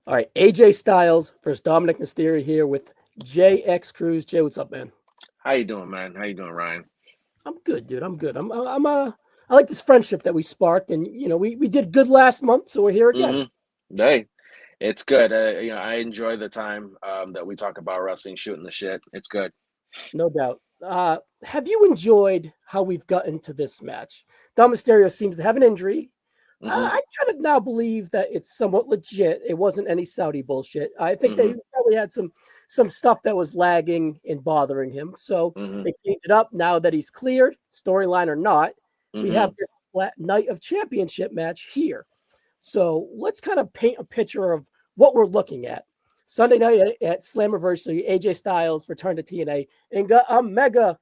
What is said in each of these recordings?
All right, AJ Styles versus Dominik Mysterio here with JX Cruz. Jay, what's up, man? How you doing, man? How you doing, Ryan? I'm good, dude. I'm good. I like this friendship that we sparked, and we did good last month, so we're here again. Hey, it's good. I enjoy the time that we talk about wrestling, shooting the shit. It's good. No doubt. Have you enjoyed how we've gotten to this match? Dom Mysterio seems to have an injury. hmm I kind of now believe that it's somewhat legit. It wasn't any Saudi bullshit. I think hmm they probably had some stuff that was lagging and bothering him. So hmm they cleaned it up. Now that he's cleared, storyline or not, we hmm have this night of championship match here. So let's kind of paint a picture of what we're looking at. Sunday night at Slammiversary, AJ Styles returned to TNA and got a mega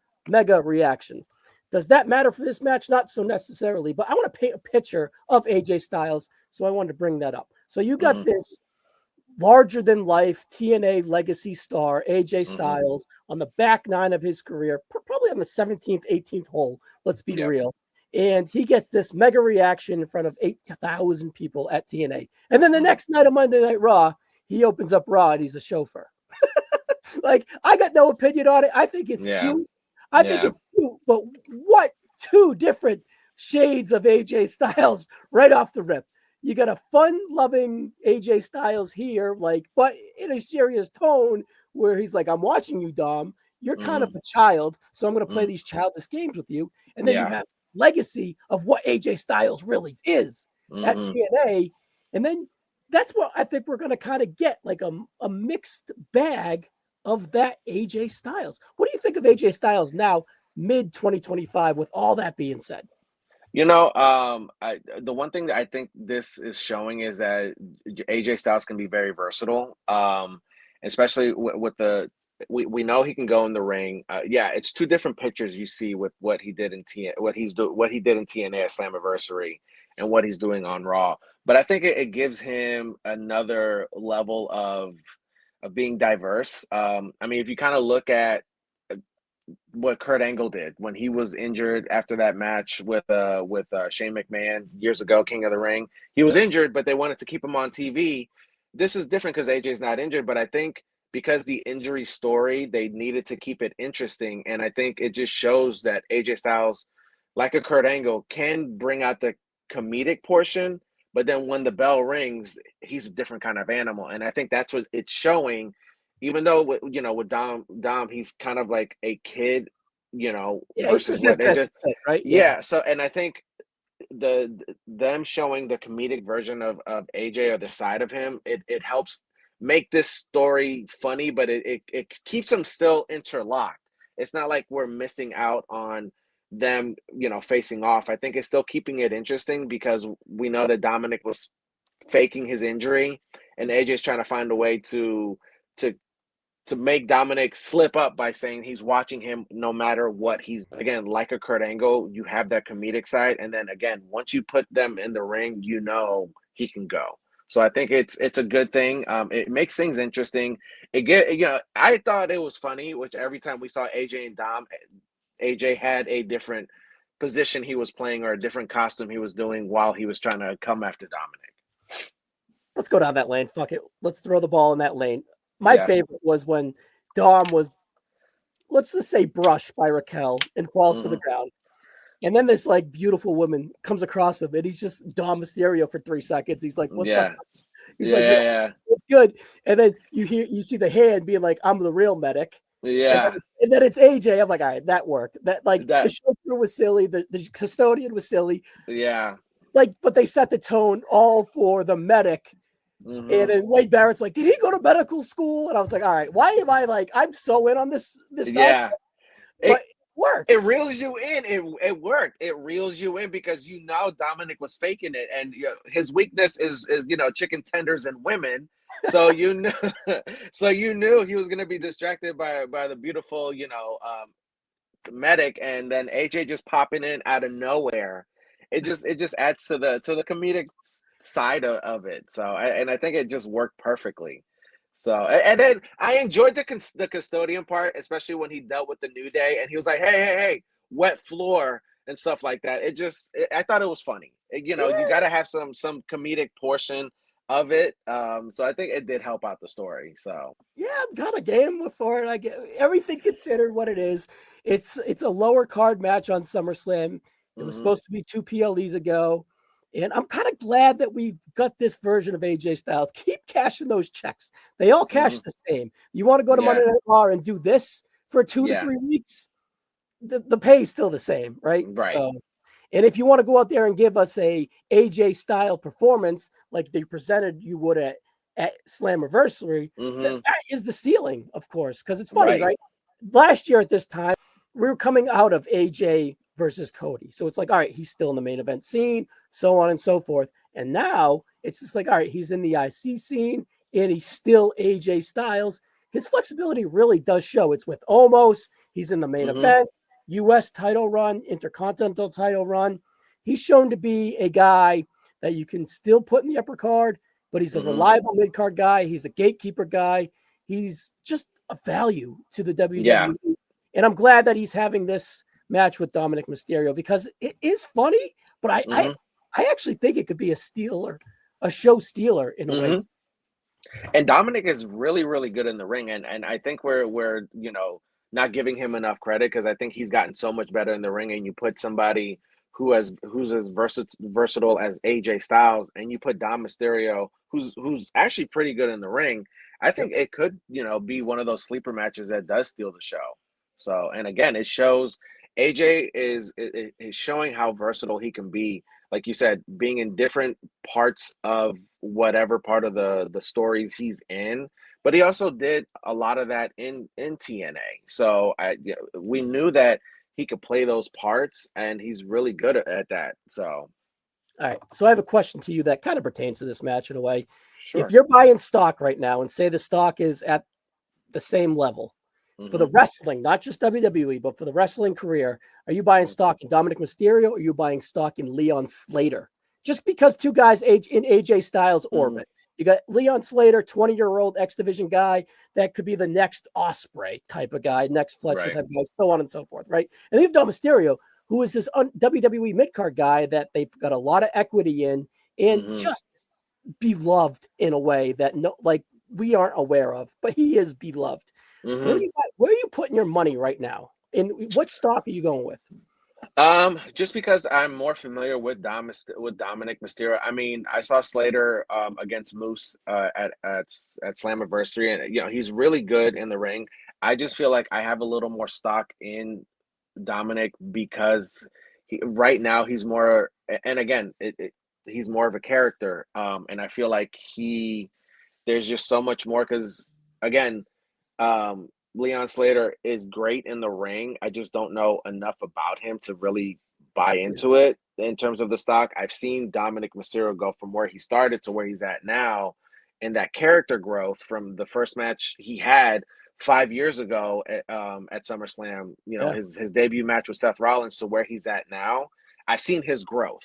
reaction. Does that matter for this match? Not so necessarily, but I want to paint a picture of AJ Styles, so I wanted to bring that up. So you got hmm this larger than life TNA legacy star, AJ hmm Styles, on the back nine of his career, probably on the 17th, 18th hole. Let's be Yep. real. And he gets this mega reaction in front of 8,000 people at TNA. And then the hmm next night of Monday Night Raw, he opens up Raw and he's a chauffeur. Like, I got no opinion on it. I think it's Yeah. cute. I think Yeah. it's cute, but what two different shades of AJ Styles right off the rip? You got a fun-loving AJ Styles here, like, but in a serious tone where he's like, "I'm watching you, Dom. You're kind hmm of a child, so I'm going to play hmm these childish games with you." And then you Yeah. have legacy of what AJ Styles really is at hmm TNA, and then that's what I think we're going to kind of get, like a mixed bag of that AJ Styles. What do you think of AJ Styles now, mid 2025? With all that being said, The one thing that I think this is showing is that AJ Styles can be very versatile. Especially with the we know he can go in the ring. Yeah, it's two different pictures you see with what he did in what he did in TNA at Slammiversary and what he's doing on Raw. But I think it gives him another level of being diverse. I mean, if you kind of look at what Kurt Angle did when he was injured after that match with Shane McMahon years ago, King of the Ring. He was injured, but they wanted to keep him on TV. This is different because AJ's not injured, but I think because the injury story, they needed to keep it interesting, and I think it just shows that AJ Styles, like a Kurt Angle, can bring out the comedic portion, but then when the bell rings, he's a different kind of animal, and I think that's what it's showing even though with Dom, he's kind of like a kid, yeah, he's versus what presented they as just a kid, right? Yeah, yeah. So and I think them showing the comedic version of AJ or the side of him, it helps make this story funny, but it keeps them still interlocked. It's not like we're missing out on them, facing off. I think it's still keeping it interesting because we know that Dominic was faking his injury, and AJ's trying to find a way to to make Dominic slip up by saying he's watching him no matter what. He's again like a Kurt Angle, you have that comedic side, and then again, once you put them in the ring, he can go. So I think it's a good thing. It makes things interesting. I thought it was funny, which every time we saw AJ and Dom, AJ had a different position he was playing or a different costume he was doing while he was trying to come after Dominic. let's go down that lane. Fuck it. Let's throw the ball in that lane. My Yeah. favorite was when Dom was, let's just say, brushed by Raquel and falls to the hmm ground. And then this like beautiful woman comes across him, and he's just Dom Mysterio for 3 seconds. He's like, "What's up?" Yeah. He's like, "Yeah, Yeah. it's good." And then you see the hand being like, "I'm the real medic." Yeah. And then Yeah. it's AJ. I'm like, all right, that worked. That like the That. chauffeur was silly, the custodian was silly. Yeah. Like, but they set the tone all for the medic. And hmm then Wade Barrett's like, did he go to medical school? And I was like, all right, why am I like, I'm so in on this nonsense, Yeah. but It it it works. reels you in. It worked. It reels you in because Dominic was faking it, and his weakness is chicken tenders and women. So you knew, so you knew he was gonna be distracted by the beautiful medic, and then AJ just popping in out of nowhere. It just adds to the comedic side of it. So and I think it just worked perfectly. So and then I enjoyed the custodian part, especially when he dealt with the New Day and he was like, hey, wet floor and stuff like that. I thought it was funny. You got to have some comedic portion of it. So I think it did help out the story. So Yeah, I'm kind of game for it. I get everything considered what it is. It's a lower card match on SummerSlam. It was hmm supposed to be two PLEs ago. And I'm kind of glad that we got this version of AJ Styles. Keep cashing those checks. They all cash hmm the same. You want to go to Monday yeah, Night Raw and do this for 2 to yeah, 3 weeks? The pay is still the same, right? right. So, and if you want to go out there and give us a AJ style performance like they presented you would at Slammiversary, hmm that is the ceiling, of course, because it's funny, right. right? Last year at this time, we were coming out of AJ versus Cody. So it's like, all right, he's still in the main event scene, so on and so forth. And now it's just like, all right, he's in the IC scene and he's still AJ Styles. His flexibility really does show. It's with Omos. He's in the main hmm event, US title run, Intercontinental title run. He's shown to be a guy that you can still put in the upper card, but he's a hmm reliable mid card guy. He's a gatekeeper guy. He's just a value to the Yeah. WWE. And I'm glad that he's having this match with Dominik Mysterio because it is funny, but hmm I actually think it could be a stealer, a show stealer in a way. hmm And Dominic is really, really good in the ring, and I think we're not giving him enough credit because I think he's gotten so much better in the ring. And you put somebody who's as versatile as AJ Styles, and you put Dom Mysterio, who's actually pretty good in the ring. I Yep. think it could be one of those sleeper matches that does steal the show. So, and again, it shows AJ is showing how versatile he can be. Like you said, being in different parts of whatever part of the stories he's in, but he also did a lot of that in TNA. So we knew that he could play those parts, and he's really good at that. So All right. So I have a question to you that kind of pertains to this match in a way. If sure. you're buying stock right now and say the stock is at the same level for the hmm wrestling, not just WWE, but for the wrestling career, are you buying stock in Dominic Mysterio or are you buying stock in Leon Slater? Just because two guys age in AJ Styles hmm orbit. You got Leon Slater, 20-year-old X Division guy that could be the next Osprey type of guy, next Fletcher Right. type of guy, so on and so forth, right? And then you have Dom Mysterio, who is this WWE mid-card guy that they've got a lot of equity in and hmm just beloved in a way that like we aren't aware of, but he is beloved. hmm Where are you putting your money right now? And what stock are you going with? Just because I'm more familiar with with Dominic Mysterio. I mean, I saw Slater against Moose at Slammiversary, and he's really good in the ring. I just feel like I have a little more stock in Dominic because right now he's more, and again, he's more of a character. And I feel like there's just so much more because again, Leon Slater is great in the ring. I just don't know enough about him to really buy into it in terms of the stock. I've seen Dominic Mysterio go from where he started to where he's at now, and that character growth from the first match he had 5 years ago at SummerSlam. Yeah, His debut match with Seth Rollins to where he's at now. I've seen his growth.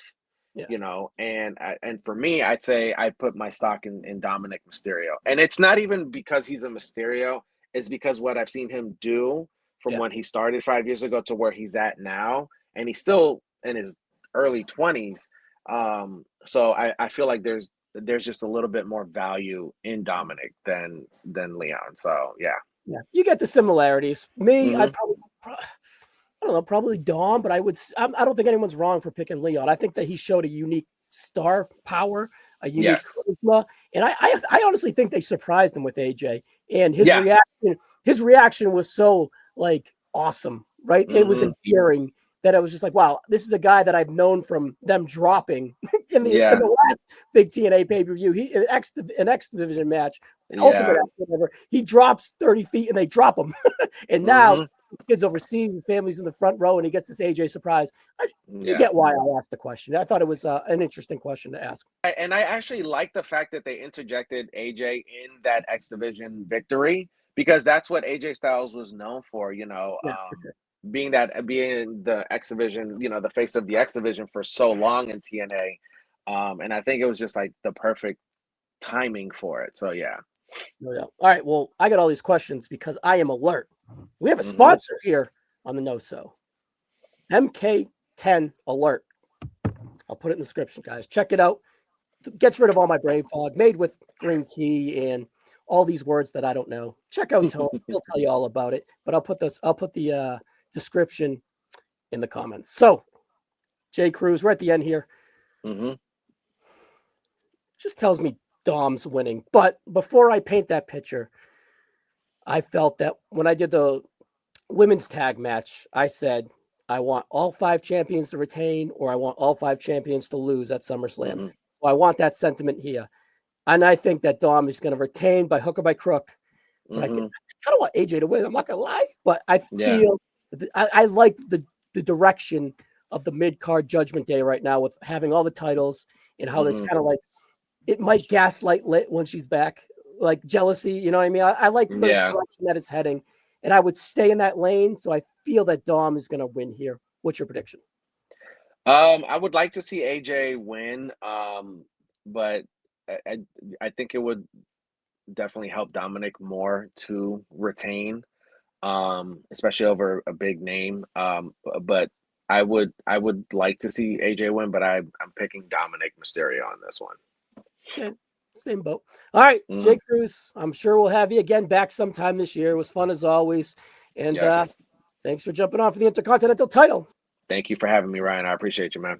yeah, And for me, I'd say I put my stock in Dominic Mysterio, and it's not even because he's a Mysterio. It's because what I've seen him do from yeah. when he started 5 years ago to where he's at now, and he's still in his early 20s. So I feel like there's just a little bit more value in Dominic than Leon. So yeah. Yeah, you get the similarities. Me, hmm I don't know, probably Dom, but I don't think anyone's wrong for picking Leon. I think that he showed a unique star power, a unique Yes. charisma, and I honestly think they surprised him with AJ and his Yeah. reaction. His reaction was so like awesome, right? It was hmm endearing that I was just like, wow, this is a guy that I've known from them dropping in Yeah. the last big TNA pay per view. He an X division match, Ultimate Yeah. X, whatever. He drops 30 feet and they drop him, and now hmm kids overseas, and families in the front row, and he gets this AJ surprise. You Yeah. get why I asked the question. I thought it was an interesting question to ask. And I actually like the fact that they interjected AJ in that X Division victory because that's what AJ Styles was known for, Yeah, for sure. being the X Division, the face of the X Division for so long in TNA. And I think it was just like the perfect timing for it. So yeah. Oh, yeah. All right. Well, I got all these questions because I am alert. We have a hmm sponsor here on the No So MK10 Alert. I'll put it in the description, guys. Check it out. gets rid of all my brain fog, made with green tea and all these words that I don't know. Check out Tony. He'll tell you all about it. But I'll put the description in the comments. So, Jay Cruz, we're at the end here. Mm-hmm. Just tells me Dom's winning. But before I paint that picture, I felt that when I did the women's tag match, I said I want all 5 champions to retain, or I want all 5 champions to lose at SummerSlam. Mm-hmm. So I want that sentiment here. And I think that Dom is going to retain by hook or by crook. But I kind of want AJ to win. I'm not going to lie. But I feel I like the direction of the mid-card Judgment Day right now with having all the titles and how it's kind of like it might gaslight Lit when she's back, like jealousy. You know what I mean? I like the direction that it's heading. And I would stay in that lane. So I feel that Dom is going to win here. What's your prediction? I would like to see AJ win, but I think it would definitely help Dominik more to retain, especially over a big name. But I would like to see AJ win, but I'm picking Dominik Mysterio on this one. Okay, same boat. All right, Jake Cruz, I'm sure we'll have you again back sometime this year. It was fun as always. And thanks for jumping on for the Intercontinental title. Thank you for having me, Ryan. I appreciate you, man.